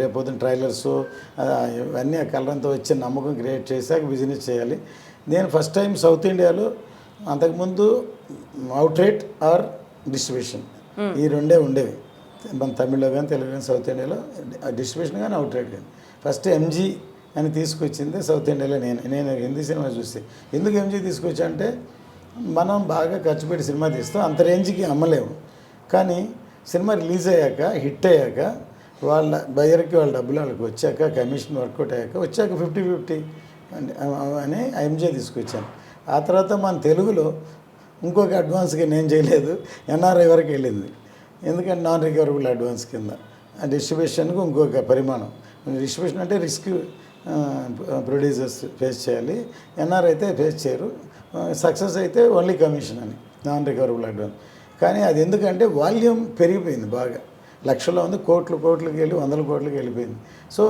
రేపొద్దున ట్రైలర్స్ ఇవన్నీ ఆ కలరంతో వచ్చే నమ్మకం క్రియేట్ చేశాక బిజినెస్ చేయాలి. నేను ఫస్ట్ టైం సౌత్ ఇండియాలో, అంతకుముందు అవుట్రేట్ ఆర్ డిస్ట్రిబ్యూషన్ ఈ రెండే ఉండేవి. మన తమిళ్లో కానీ తెలుగు కానీ సౌత్ ఇండియాలో డిస్ట్రిబ్యూషన్ కానీ అవుట్రేట్ కానీ. ఫస్ట్ ఎంజీ అని తీసుకొచ్చింది సౌత్ ఇండియాలో. నేను హిందీ సినిమా చూస్తే ఎందుకు ఎంజీ తీసుకొచ్చా అంటే, మనం బాగా ఖర్చు పెట్టి సినిమా తీస్తాం, అంత రేంజ్కి అమ్మలేము. కానీ సినిమా రిలీజ్ అయ్యాక, హిట్ అయ్యాక, వాళ్ళ బయర్కి వాళ్ళ డబ్బులు వాళ్ళకి వచ్చాక, కమిషన్ వర్కౌట్ అయ్యాక వచ్చాక 50-50 అని ఎంజే తీసుకొచ్చాను. ఆ తర్వాత మన తెలుగులో ఇంకొక అడ్వాన్స్గా నేను చేయలేదు, ఎన్ఆర్ఐ వరకు వెళ్ళింది. ఎందుకంటే నాన్ రికవరబుల్ అడ్వాన్స్ కింద డిస్ట్రిబ్యూషన్కు ఇంకొక పరిమాణం. డిస్ట్రిబ్యూషన్ అంటే రిస్క్ ప్రొడ్యూసర్స్ ఫేస్ చేయాలి, ఎన్ఆర్ అయితే ఫేస్ చేయరు, సక్సెస్ అయితే ఓన్లీ కమిషన్ అని, నాన్ రికవరబుల్ అడ్వాన్స్. కానీ అది ఎందుకంటే వాల్యూమ్ పెరిగిపోయింది బాగా, లక్షల్లో ఉంది, కోట్లకి వెళ్ళి 100 కోట్లకి వెళ్ళిపోయింది. సో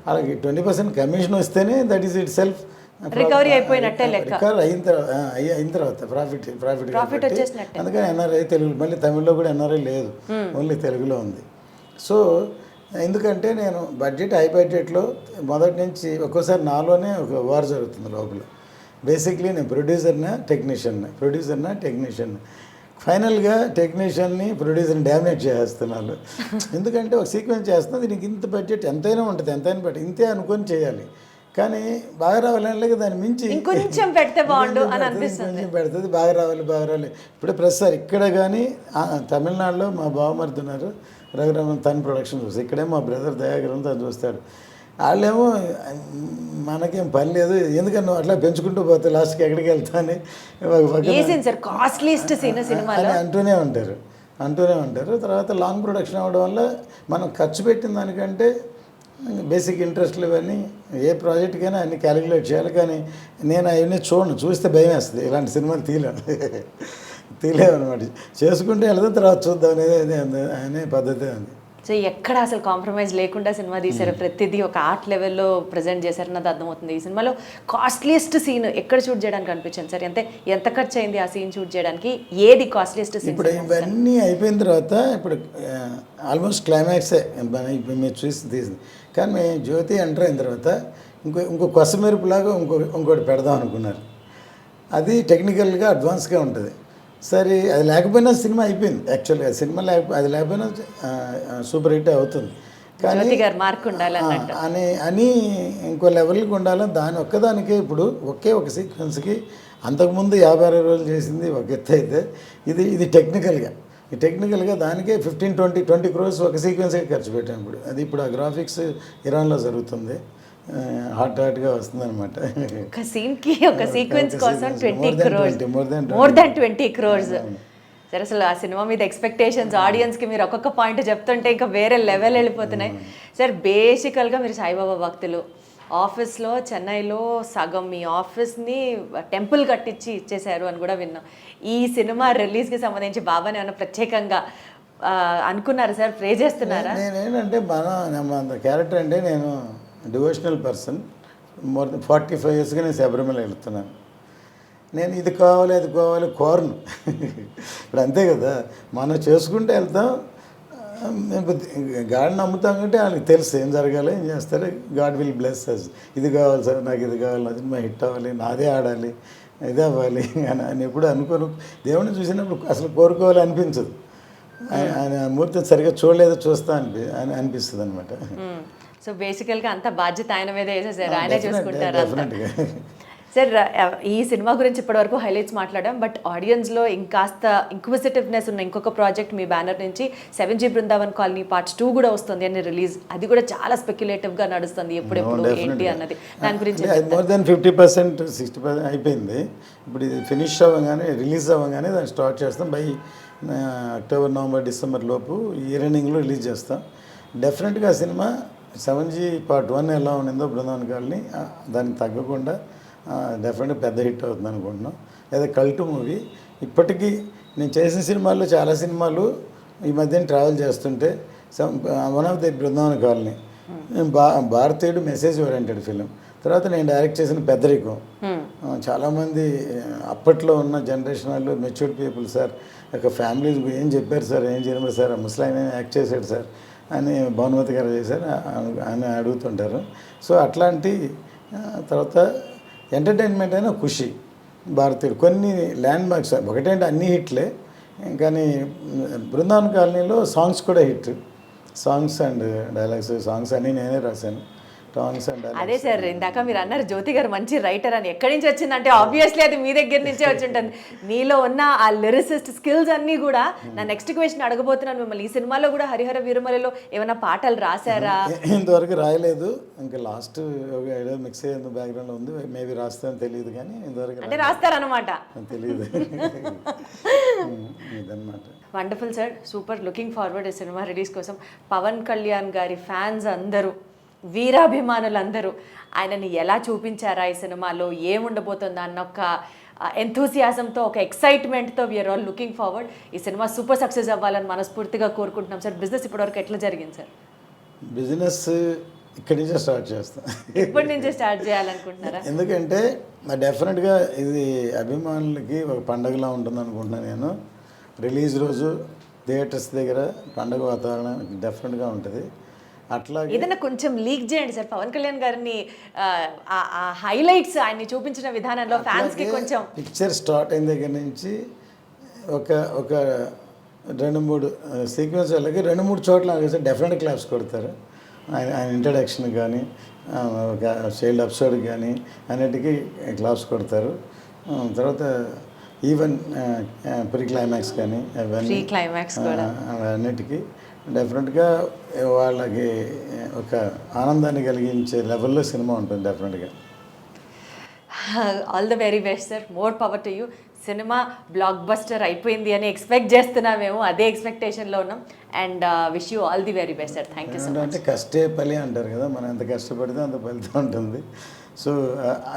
అలాగే 20% కమిషన్ వస్తేనే that is it self recovery అయిపోయినట్టే లెక్క. రికవర్ అయిన తర్వాత ప్రాఫిట్ వచ్చేసినట్టే. అందుకని ఎన్ఆర్ఐ తెలుగు, మళ్ళీ తమిళ్లో కూడా ఎన్ఆర్ఐ లేదు, ఓన్లీ తెలుగులో ఉంది. సో ఎందుకంటే నేను హై బడ్జెట్లో మొదటి నుంచి ఒక్కోసారి నాలోనే ఒక వార్ జరుగుతుంది లోపల. బేసిక్లీ నేను ప్రొడ్యూసర్నా టెక్నీషియన్, ఫైనల్గా టెక్నీషియన్ని ప్రొడ్యూసర్ని డామినేట్ చేస్తున్నాను. ఎందుకంటే ఒక సీక్వెన్స్ చేస్తున్నా, దీనికి ఇంత బడ్జెట్ ఎంతైనా ఉంటుంది, ఎంతైనా బట్టి ఇంతే అనుకొని చేయాలి, కానీ బాగా రావాలని దాన్ని మించి ఇంకొంచెం పెడితే బాగుండు అని అనిపిస్తుంది. కొంచెం పెడుతుంది, బాగా రావాలి. ఇప్పుడు ప్రస్తుతం ఇక్కడ కానీ తమిళనాడులో మా బావమరిది ఉన్నారు, రఘురామన్, తన ప్రొడక్షన్ చూస్తాడు. ఇక్కడే మా బ్రదర్ దయాకరన్ తను చూస్తాడు. వాళ్ళేమో మనకేం పని లేదు, ఎందుకని నువ్వు అట్లా పెంచుకుంటూ పోతే లాస్ట్కి ఎక్కడికి వెళ్తా అని అంటూనే ఉంటారు. తర్వాత లాంగ్ ప్రొడక్షన్ అవ్వడం వల్ల మనం ఖర్చు పెట్టిన దానికంటే బేసిక్ ఇంట్రెస్ట్లు ఇవన్నీ ఏ ప్రాజెక్ట్కైనా అన్ని క్యాలిక్యులేట్ చేయాలి. కానీ నేను అవన్నీ చూస్తే భయం వేస్తుంది, ఇలాంటి సినిమాలు తీలేమన్నమాట. చేసుకుంటే వెళ్తే తర్వాత చూద్దాం అనే పద్ధతే ఉంది. సో ఎక్కడ అసలు కాంప్రమైజ్ లేకుండా సినిమా తీశారు, ప్రతిదీ ఒక ఆర్ట్ లెవెల్లో ప్రజెంట్ చేశారన్నది అర్థమవుతుంది. ఈ సినిమాలో కాస్ట్లీయెస్ట్ సీన్ ఎక్కడ షూట్ చేయడానికి అనిపించింది సార్? ఎంత ఖర్చు అయింది ఆ సీన్ షూట్ చేయడానికి? ఏది కాస్ట్లీయెస్ట్ సీన్? ఇప్పుడు ఇవన్నీ అయిపోయిన తర్వాత ఇప్పుడు ఆల్మోస్ట్ క్లైమాక్సే ఇప్పుడు మీరు చూసి తీసింది. కానీ మేము జ్యోతి ఎంటర్ అయిన తర్వాత ఇంకో కొసమెరుపులాగా ఇంకోటి పెడదాం అనుకున్నారు. అది టెక్నికల్గా అడ్వాన్స్గా ఉంటుంది. సరే అది లేకపోయినా సినిమా అయిపోయింది. యాక్చువల్గా సినిమా అది లేకపోయినా సూపర్ హిట్ అవుతుంది. కానీ అని ఇంకో లెవెల్కి ఉండాలని దాని ఒక్కదానికే ఇప్పుడు ఒక సీక్వెన్స్కి అంతకుముందు 50-60 రోజులు చేసింది ఒక ఎత్తు అయితే, ఇది టెక్నికల్గా దానికే 15-20 crores ఒక సీక్వెన్స్కి ఖర్చు పెట్టాం. ఇప్పుడు ఆ గ్రాఫిక్స్ ఇరాన్లో జరుగుతుంది, హాట్గా వస్తుంది అనమాట. ఒక సీన్కి ఒక సీక్వెన్స్ కోసం 20 crores, మోర్ దాన్ 20 crores. సరే, అసలు ఆ సినిమా మీద ఎక్స్పెక్టేషన్స్ ఆడియన్స్కి మీరు ఒక్కొక్క పాయింట్ చెప్తుంటే ఇంకా వేరే లెవెల్ వెళ్ళిపోతున్నాయి సార్. బేసికల్గా మీరు సాయిబాబా భక్తులు, ఆఫీస్లో చెన్నైలో సగం మీ ఆఫీస్ని టెంపుల్ కట్టించి ఇచ్చేశారు అని కూడా విన్నాం. ఈ సినిమా రిలీజ్కి సంబంధించి బాబాని ఏమైనా ప్రత్యేకంగా అనుకున్నారు సార్? ప్రే చేస్తున్నారా? నేనేంటంటే మన క్యారెక్టర్ అంటే నేను డివోషనల్ పర్సన్. మోర్ దెన్ 45 yearsగా నేను శబరిమల వెళ్తున్నాను. నేను ఇది కావాలి అది కావాలి కోరను. ఇప్పుడు అంతే కదా, మనం చేసుకుంటే వెళ్తాం. గాడ్ నమ్ముతాం కంటే వాళ్ళకి తెలుసు ఏం జరగాలి, ఏం చేస్తారు. God will bless us. ఇది కావాలి సార్, నాకు ఇది కావాలి, నా సినిమా హిట్ అవ్వాలి, నాదే ఆడాలి, ఇదే అవ్వాలి అని ఎప్పుడు అనుకోను. దేవుడిని చూసినప్పుడు అసలు కోరుకోవాలి అనిపించదు. ఆయన మూర్తిని సరిగ్గా చూస్తా అని అనిపిస్తుంది అనమాట. సో బేసికల్గా అంత బాధ్యత ఆయన మీద వేసేసారు, ఆయనే చూసుకుంటారు సార్. ఈ సినిమా గురించి ఇప్పటివరకు హైలైట్స్ మాట్లాడాం, బట్ ఆడియన్స్లో ఇంకాస్త ఇంక్విజిటివ్నెస్ ఉన్న ఇంకొక ప్రాజెక్ట్ మీ బ్యానర్ నుంచి 7G బృందావన్ కాలనీ Part 2 కూడా వస్తుంది అని రిలీజ్. అది కూడా చాలా స్పెక్యులేటివ్గా నడుస్తుంది, ఎప్పుడెప్పుడు ఏంటి అన్నది. దాని గురించి మోర్ దెన్ 50%, 60% అయిపోయింది. ఇప్పుడు ఇది ఫినిష్ అవ్వగానే, రిలీజ్ అవ్వగానే దాన్ని స్టార్ట్ చేస్తాం. బై అక్టోబర్, నవంబర్, డిసెంబర్ లోపు ఇయర్ ఎండింగ్లో రిలీజ్ చేస్తాం. డెఫినెట్గా సినిమా 7G Part 1 ఎలా ఉండిందో బృందావన్ కాలనీ దానికి తగ్గకుండా డెఫినెట్గా పెద్ద హిట్ అవుతుంది అనుకుంటున్నాం. లేదా కల్ట్ మూవీ. ఇప్పటికీ నేను చేసిన సినిమాల్లో చాలా సినిమాలు ఈ మధ్యన ట్రావెల్ చేస్తుంటే one of the Brindavan colony, భారతీయుడు మెసేజ్ ఓరియంటెడ్ ఫిలిం. తర్వాత నేను డైరెక్ట్ చేసిన పెద్దరికం. చాలామంది అప్పట్లో ఉన్న జనరేషన్ వాళ్ళు మెచ్యూర్డ్ పీపుల్ సార్, ఒక ఫ్యామిలీస్ ఏం చెప్పారు సార్, ఏం చేయలేదు సార్, ముసలాయన యాక్ట్ చేశాడు సార్ అని భానుమతి గారు చేశారు అని అడుగుతుంటారు. సో అట్లాంటి తర్వాత ఎంటర్టైన్మెంట్ అయినా ఖుషి, భారతీయుడు, కొన్ని ల్యాండ్ మార్క్స్. ఒకటేంటి అన్ని హిట్లే, కానీ బృందావన్ కాలనీలో సాంగ్స్ కూడా hit. Songs and dialogues, songs అన్నీ నేనే రాశాను. అదే సార్, ఇందాక మీరు అన్నారు జ్యోతి గారు మంచి రైటర్ అని. ఎక్కడి నుంచి వచ్చిందంటే ఆబ్వియస్లీ అది మీ దగ్గర నుంచే వచ్చి ఉంటుంది. మీలో ఉన్న ఆ లిరిసిస్ట్ స్కిల్స్ అన్నీ కూడా. నా నెక్స్ట్ క్వశ్చన్ అడగబోతున్నాను మిమ్మల్ని, ఈ సినిమాలో కూడా హరిహర వీరమలలో ఏమైనా పాటలు రాశారా? ఇంతవరకు రాయలేదు, ఇంకా లాస్ట్ ఏదో మిక్స్ అయ్యేందుకు బ్యాక్గ్రౌండ్లో ఉంది, మేబీ రాస్తానని తెలియదు, కానీ ఇంతవరకు అంటే రాస్తారనమాట, తెలియదు. ఇదన్నమాట. Wonderful sir, super. Looking forward ఈ సినిమా రిలీజ్ కోసం. పవన్ కళ్యాణ్ గారి ఫ్యాన్స్ అందరూ వీరాభిమానులందరూ ఆయనని ఎలా చూపించారా ఈ సినిమాలో, ఏముండబోతుందా అన్న ఒక ఎంతూసియాజంతో, ఒక ఎక్సైట్మెంట్తో వీఆర్ ఆల్ లుకింగ్ ఫార్వర్డ్. ఈ సినిమా సూపర్ సక్సెస్ అవ్వాలని మనస్ఫూర్తిగా కోరుకుంటున్నాం సార్. బిజినెస్ ఇప్పటివరకు ఎట్లా జరిగింది సార్? బిజినెస్ ఇక్కడి నుంచే స్టార్ట్ చేస్తాం. ఇప్పటి నుంచే స్టార్ట్ చేయాలనుకుంటున్నారా? ఎందుకంటే డెఫినెట్గా ఇది అభిమానులకి ఒక పండగలా ఉంటుంది అనుకుంటున్నాను నేను. రిలీజ్ రోజు థియేటర్స్ దగ్గర పండగ వాతావరణం డెఫినెట్గా ఉంటుంది. అట్లాగే ఏదైనా కొంచెం లీక్ చేయండి సార్, పవన్ కళ్యాణ్ గారిని ఆ హైలైట్స్ ఆయన్ని చూపించిన విధానంలో ఫ్యాన్స్కి కొంచెం. పిక్చర్ స్టార్ట్ అయిన దగ్గర నుంచి ఒక ఒక 2-3 సీక్వెన్స్ వాళ్ళకి 2-3 చోట్ల డెఫినెట్ క్లాప్స్ కొడతారు. ఆయన ఇంట్రడక్షన్ కానీ ఒక చైల్డ్ ఎపిసోడ్ కానీ అన్నిటికీ క్లాప్స్ కొడతారు. తర్వాత ఈవెన్ ప్రీ క్లైమాక్స్ కానీ అవన్నీ అన్నిటికీ డెఫినెట్గా వాళ్ళకి ఒక ఆనందాన్ని కలిగించే లెవెల్లో సినిమా ఉంటుంది డెఫినెట్గా. All the very best sir, more power to you. Cinema block buster అయిపోయింది అని ఎక్స్పెక్ట్ చేస్తున్నామేమో, అదే ఎక్స్పెక్టేషన్లో ఉన్నాం. And wish you all the very best sir. Thank you so much. అంటే కష్టే ఫలి అంటారు కదా, మనం ఎంత కష్టపడితే అంత ఫలితం ఉంటుంది. సో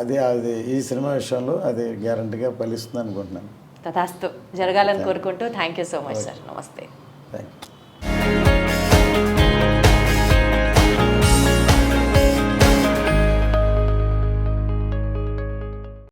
అది ఈ సినిమా విషయంలో అది గ్యారంటీగా ఫలిస్తుంది అనుకుంటున్నాను. తథాస్తు జరగాలని కోరుకుంటూ thank you so much sir. నమస్తే. Thank you.